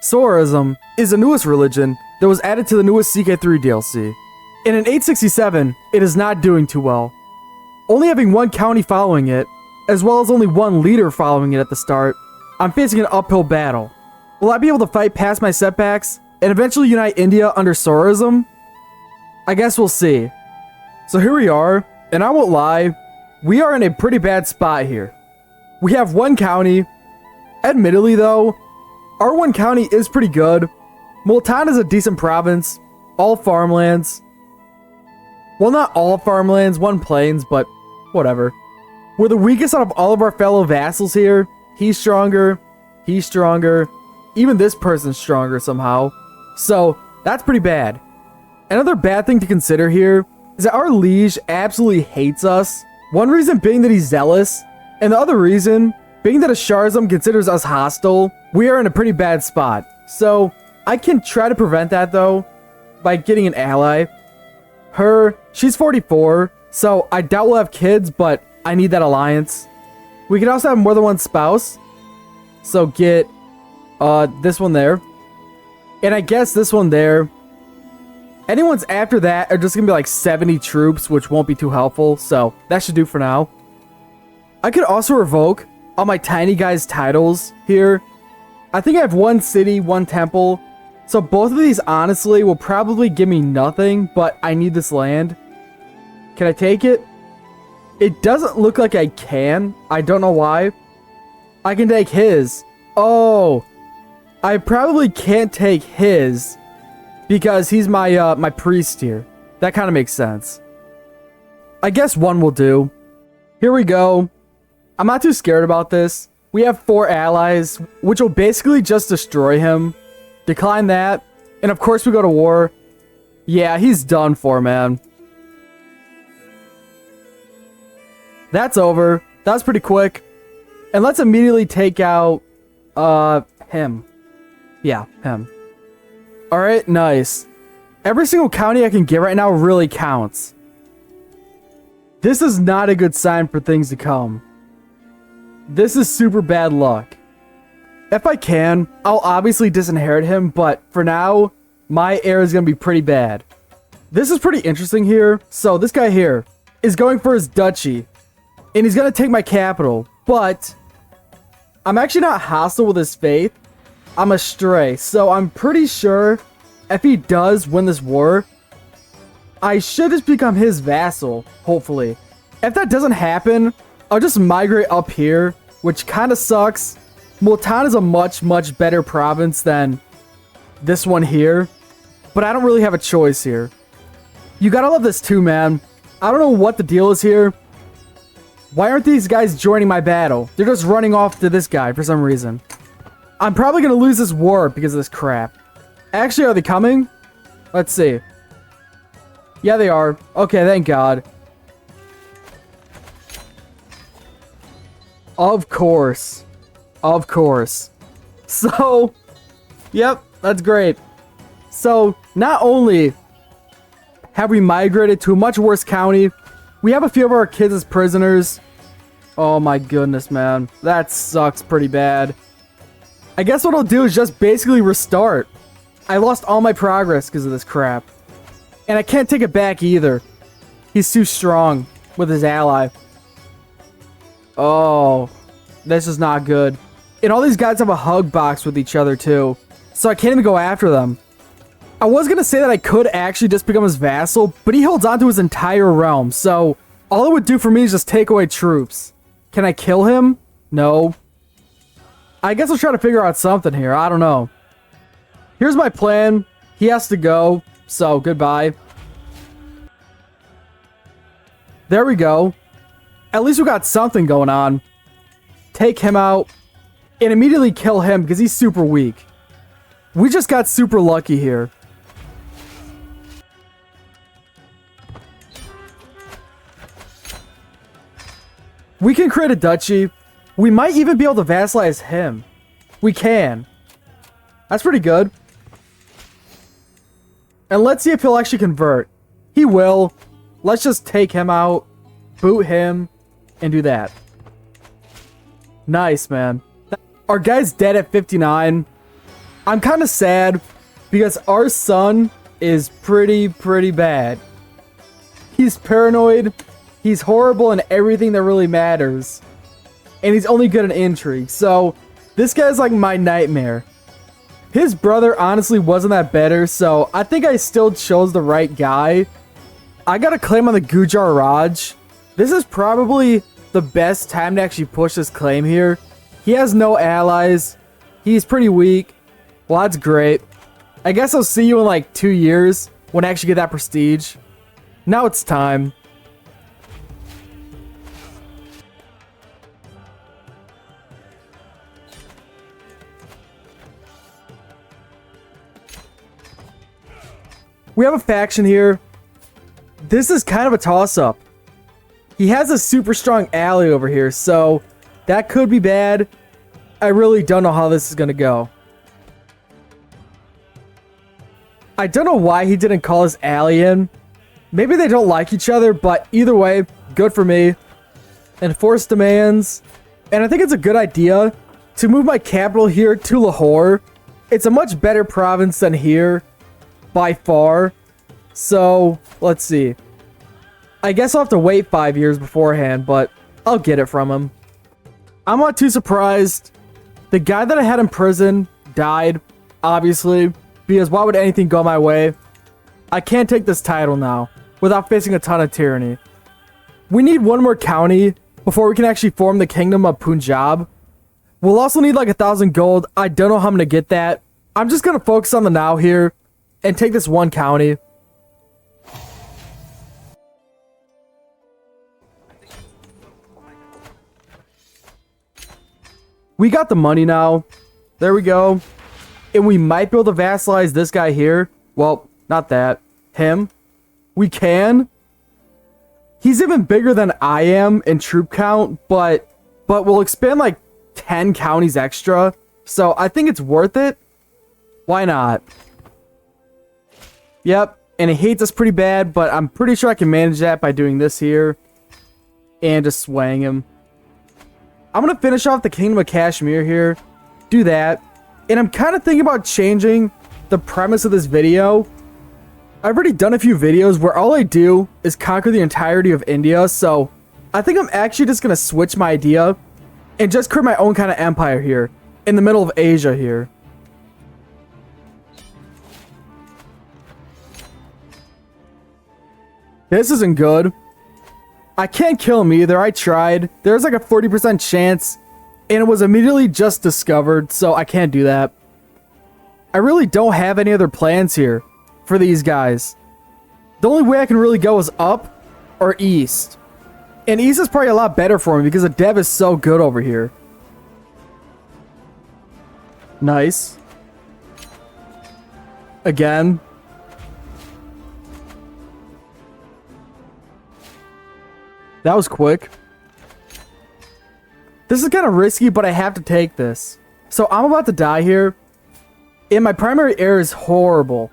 Saurism is the newest religion that was added to the newest CK3 DLC. And in 867, it is not doing too well. Only having one county following it, as well as only one leader following it at the start, I'm facing an uphill battle. Will I be able to fight past my setbacks and eventually unite India under Saurism? I guess we'll see. So here we are, and I won't lie, we are in a pretty bad spot here. We have one county. Admittedly though, our one county is pretty good. Multan is a decent province, all farmlands. Well, not all farmlands, one plains, but whatever. We're the weakest out of all of our fellow vassals here. He's stronger, even this person's stronger somehow. So, that's pretty bad. Another bad thing to consider here is that our liege absolutely hates us. One reason being that he's zealous, and the other reason being that Saurism considers us hostile. We are in a pretty bad spot. So, I can try to prevent that though, by getting an ally. She's 44, so I doubt we'll have kids, but I need that alliance. We can also have more than one spouse. So get this one there. And I guess this one there. Anyone's after that are just going to be like 70 troops, which won't be too helpful. So that should do for now. I could also revoke all my tiny guys' titles here. I think I have one city, one temple. So both of these honestly will probably give me nothing, but I need this land. Can I take it? It doesn't look like I can. I don't know why. I can take his. Oh, I probably can't take his because he's my my priest here. That kind of makes sense. I guess one will do. Here we go. I'm not too scared about this. We have 4 allies, which will basically just destroy him. Decline that. And of course we go to war. Yeah, he's done for, man. That's over. That was pretty quick. And let's immediately take out, him. Yeah, him. Alright, nice. Every single county I can get right now really counts. This is not a good sign for things to come. This is super bad luck. If I can, I'll obviously disinherit him, but for now, my heir is going to be pretty bad. This is pretty interesting here. So this guy here is going for his duchy, and he's going to take my capital, but I'm actually not hostile with his faith. I'm a stray, so I'm pretty sure if he does win this war, I should just become his vassal, hopefully. If that doesn't happen, I'll just migrate up here, which kind of sucks. Multan is a much better province than this one here, but I don't really have a choice here. You gotta love this too, man. I don't know what the deal is here. Why aren't these guys joining my battle? They're just running off to this guy for some reason. I'm probably gonna lose this war because of this crap. Actually, are they coming? Let's see. Yeah, they are. Okay, thank God. Of course. Of course. So, yep, that's great. So, not only have we migrated to a much worse county, we have a few of our kids as prisoners. Oh my goodness, man. That sucks pretty bad. I guess what I'll do is just basically restart. I lost all my progress because of this crap. And I can't take it back either. He's too strong with his ally. Oh, this is not good. And all these guys have a hug box with each other too. So I can't even go after them. I was going to say that I could actually just become his vassal, but he holds on to his entire realm. So all it would do for me is just take away troops. Can I kill him? No. I guess I'll try to figure out something here. I don't know. Here's my plan. He has to go. So goodbye. There we go. At least we got something going on. Take him out. And immediately kill him because he's super weak. We just got super lucky here. We can create a duchy. We might even be able to vassalize him. We can. That's pretty good. And let's see if he'll actually convert. He will. Let's just take him out, boot him, and do that. Nice, man. Our guy's dead at 59. I'm kind of sad because our son is pretty bad. He's paranoid, he's horrible in everything that really matters, and he's only good at intrigue, so this guy's like my nightmare. His brother honestly wasn't that better, so I think I still chose the right guy. I got a claim on the Gujar Raj. This is probably the best time to actually push this claim here. He has no allies. He's pretty weak. Well, that's great. I guess I'll see you in like 2 years when I actually get that prestige. Now it's time. We have a faction here. This is kind of a toss-up. He has a super strong ally over here, so that could be bad. I really don't know how this is going to go. I don't know why he didn't call his ally in. Maybe they don't like each other, but either way, good for me. Enforce demands. And I think it's a good idea to move my capital here to Lahore. It's a much better province than here, by far. So, let's see. I guess I'll have to wait 5 years beforehand, but I'll get it from him. I'm not too surprised. The guy that I had in prison died, obviously, because why would anything go my way? I can't take this title now without facing a ton of tyranny. We need one more county before we can actually form the Kingdom of Punjab. We'll also need like 1,000 gold. I don't know how I'm going to get that. I'm just going to focus on the now here and take this one county. We got the money now. There we go. And we might be able to vassalize this guy here. Well, not that. Him. We can. He's even bigger than I am in troop count, but we'll expand like 10 counties extra. So I think it's worth it. Why not? Yep. And he hates us pretty bad, but I'm pretty sure I can manage that by doing this here. And just swaying him. I'm going to finish off the Kingdom of Kashmir here. Do that. And I'm kind of thinking about changing the premise of this video. I've already done a few videos where all I do is conquer the entirety of India. So I think I'm actually just going to switch my idea and just create my own kind of empire here in the middle of Asia here. This isn't good. I can't kill him either. I tried. There's like a 40% chance, and it was immediately just discovered, so I can't do that. I really don't have any other plans here for these guys. The only way I can really go is up or east. And east is probably a lot better for me because the dev is so good over here. Nice. Again. That was quick. This is kind of risky, but I have to take this. So I'm about to die here. And my primary heir is horrible.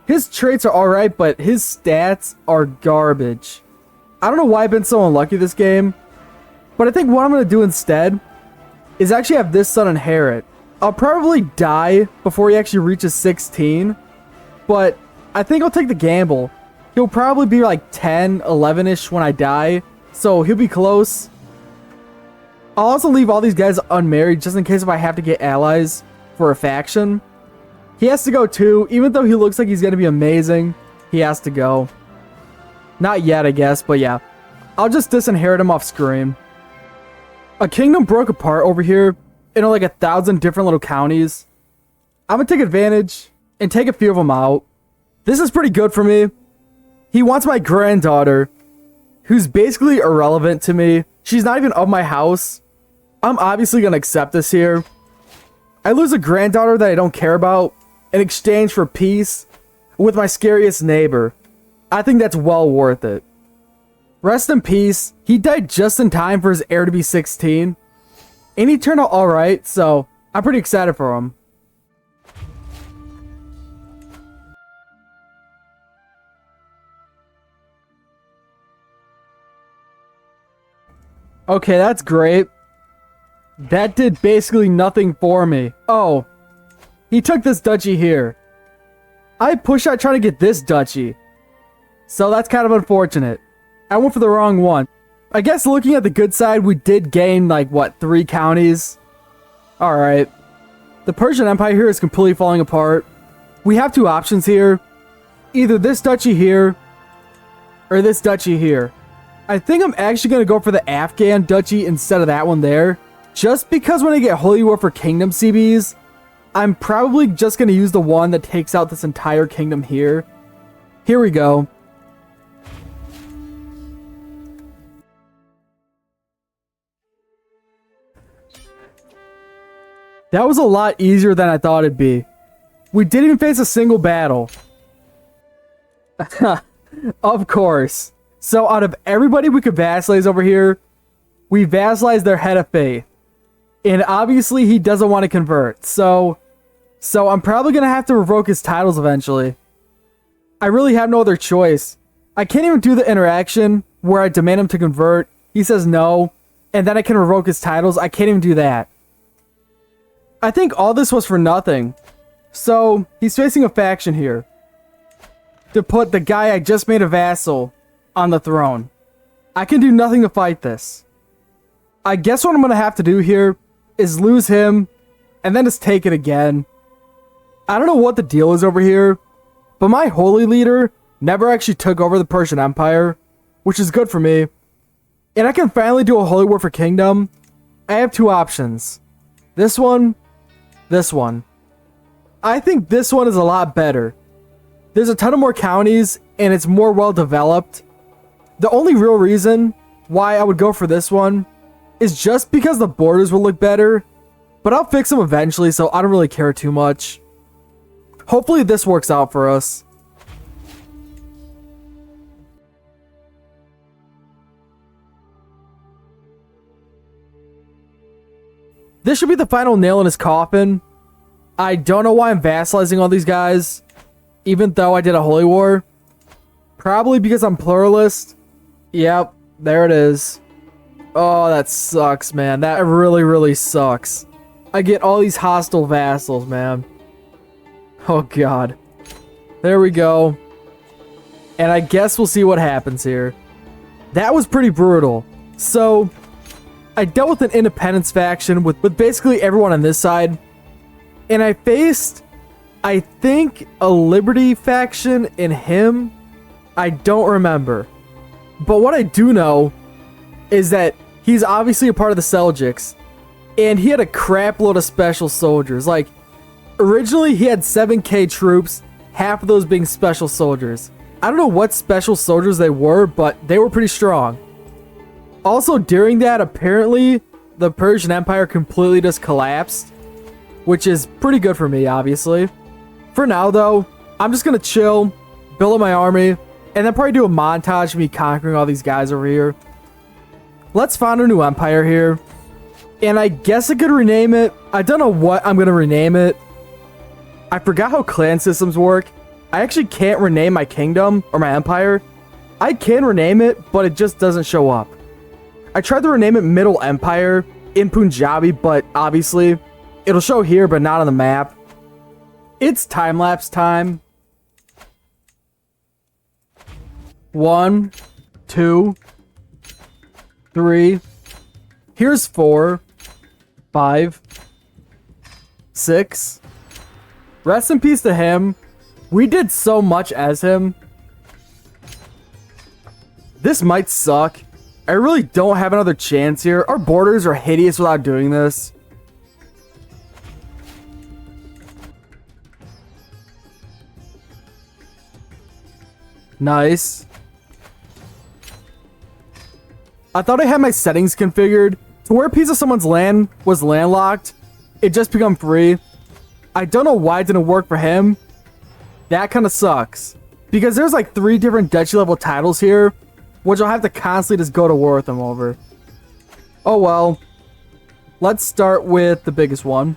His traits are alright, but his stats are garbage. I don't know why I've been so unlucky this game. But I think what I'm going to do instead is actually have this son inherit. I'll probably die before he actually reaches 16. But I think I'll take the gamble. He'll probably be like 10, 11-ish when I die. So he'll be close. I'll also leave all these guys unmarried just in case if I have to get allies for a faction. He has to go too. Even though he looks like he's going to be amazing, he has to go. Not yet, I guess, but yeah. I'll just disinherit him off screen. A kingdom broke apart over here into like 1,000 different little counties. I'm going to take advantage and take a few of them out. This is pretty good for me. He wants my granddaughter, who's basically irrelevant to me. She's not even of my house. I'm obviously going to accept this here. I lose a granddaughter that I don't care about in exchange for peace with my scariest neighbor. I think that's well worth it. Rest in peace. He died just in time for his heir to be 16. And he turned out alright, so I'm pretty excited for him. Okay, that's great. That did basically nothing for me. Oh, he took this duchy here. I pushed out trying to get this duchy. So that's kind of unfortunate. I went for the wrong one. I guess looking at the good side, we did gain, like, what, 3 counties? Alright. The Persian Empire here is completely falling apart. We have 2 options here. Either this duchy here, or this duchy here. I think I'm actually going to go for the Afghan duchy instead of that one there. Just because when I get Holy War for Kingdom CBs, I'm probably just going to use the one that takes out this entire kingdom here. Here we go. That was a lot easier than I thought it'd be. We didn't even face a single battle. Of course. So out of everybody we could vassalize over here, we vassalized their head of faith. And obviously he doesn't want to convert. So I'm probably going to have to revoke his titles eventually. I really have no other choice. I can't even do the interaction where I demand him to convert. He says no. And then I can revoke his titles. I can't even do that. I think all this was for nothing. So he's facing a faction here to put the guy I just made a vassal on the throne. I can do nothing to fight this. I guess what I'm going to have to do here is lose him and then just take it again. I don't know what the deal is over here, but my holy leader never actually took over the Persian Empire, which is good for me. And I can finally do a holy war for kingdom. I have 2 options. This one, this one. I think this one is a lot better. There's a ton of more counties and it's more well developed. The only real reason why I would go for this one is just because the borders will look better, but I'll fix them eventually, so I don't really care too much. Hopefully this works out for us. This should be the final nail in his coffin. I don't know why I'm vassalizing all these guys, even though I did a holy war. Probably because I'm pluralist. Yep, there it is. Oh, that sucks, man. That really, really sucks. I get all these hostile vassals, man. Oh, God. There we go. And I guess we'll see what happens here. That was pretty brutal. So, I dealt with an independence faction with basically everyone on this side. And I faced, I think, a liberty faction in him. I don't remember. But what I do know is that he's obviously a part of the Seljuks. And he had a crap load of special soldiers. Like, originally he had 7k troops, half of those being special soldiers. I don't know what special soldiers they were, but they were pretty strong. Also, during that, apparently, the Persian Empire completely just collapsed. Which is pretty good for me, obviously. For now, though, I'm just going to chill, build up my army, and then probably do a montage of me conquering all these guys over here. Let's found a new empire here. And I guess I could rename it. I don't know what I'm going to rename it. I forgot how clan systems work. I actually can't rename my kingdom or my empire. I can rename it, but it just doesn't show up. I tried to rename it Middle Empire in Punjabi, but obviously it'll show here, but not on the map. It's time-lapse time. 1, 2, 3. Here's 4, 5, 6. Rest in peace to him. We did so much as him. This might suck. I really don't have another chance here. Our borders are hideous without doing this. Nice. I thought I had my settings configured to where a piece of someone's land was landlocked. It just become free. I don't know why it didn't work for him. That kind of sucks. Because there's like 3 different duchy level titles here, which I'll have to constantly just go to war with them over. Oh well. Let's start with the biggest one.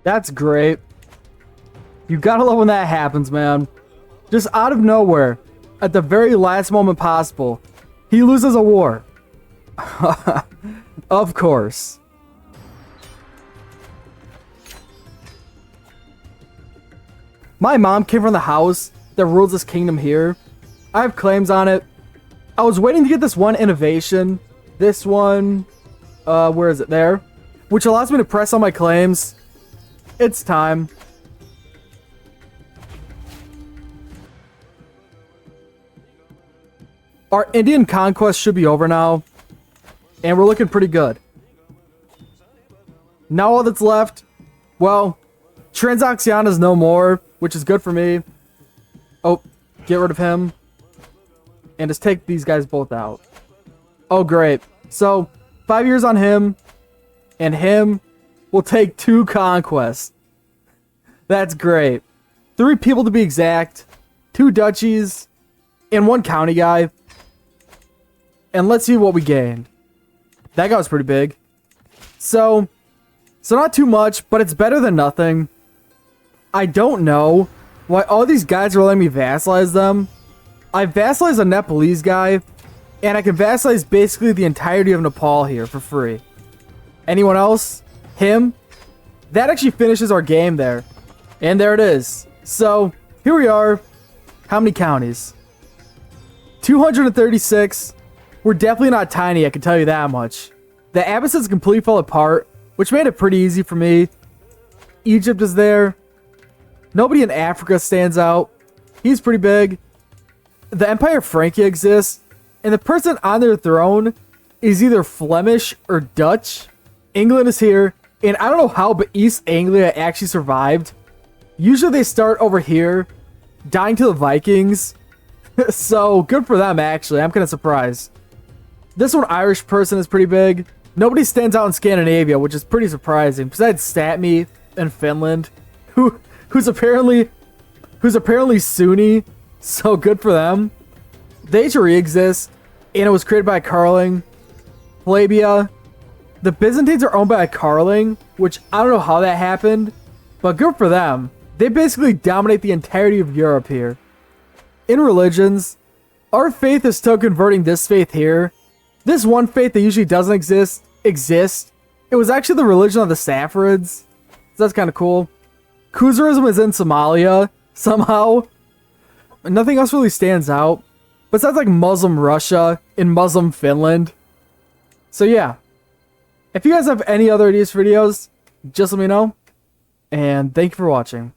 That's great. You gotta love when that happens, man. Just out of nowhere, at the very last moment possible, He loses a war. Of course. My mom came from the house that rules this kingdom here. I have claims on it. I was waiting to get this one innovation. This one, where is it? There. Which allows me to press on my claims. It's time. Our Indian conquest should be over now. And we're looking pretty good. Now all that's left, well, Transoxiana's no more, which is good for me. Oh, get rid of him. And just take these guys both out. Oh, great. So, 5 years on him. And him will take 2 conquests. That's great. 3 people to be exact. 2 duchies. And 1 county guy. And let's see what we gained. That guy was pretty big. So not too much, but it's better than nothing. I don't know why all these guys are letting me vassalize them. I vassalize a Nepalese guy, and I can vassalize basically the entirety of Nepal here for free. Anyone else? Him? That actually finishes our game there. And there it is. So, here we are. How many counties? 236. We're definitely not tiny, I can tell you that much. The Abbasids completely fell apart, which made it pretty easy for me. Egypt is there. Nobody in Africa stands out. He's pretty big. The Empire of Francia exists, and the person on their throne is either Flemish or Dutch. England is here, and I don't know how, but East Anglia actually survived. Usually they start over here, dying to the Vikings. So, good for them, actually. I'm kind of surprised. This one Irish person is pretty big. Nobody stands out in Scandinavia, which is pretty surprising. Besides Statme in Finland, who's apparently Sunni. So good for them. The HRE exists, and it was created by a Carling. Flavia. The Byzantines are owned by a Carling, which I don't know how that happened, but good for them. They basically dominate the entirety of Europe here. In religions, our faith is still converting this faith here. This one faith that usually doesn't exist exists. It was actually the religion of the Saffarids. So that's kind of cool. Crusaderism is in Somalia, somehow. Nothing else really stands out. Besides like Muslim Russia and Muslim Finland. So yeah. If you guys have any other ideas for videos, just let me know. And thank you for watching.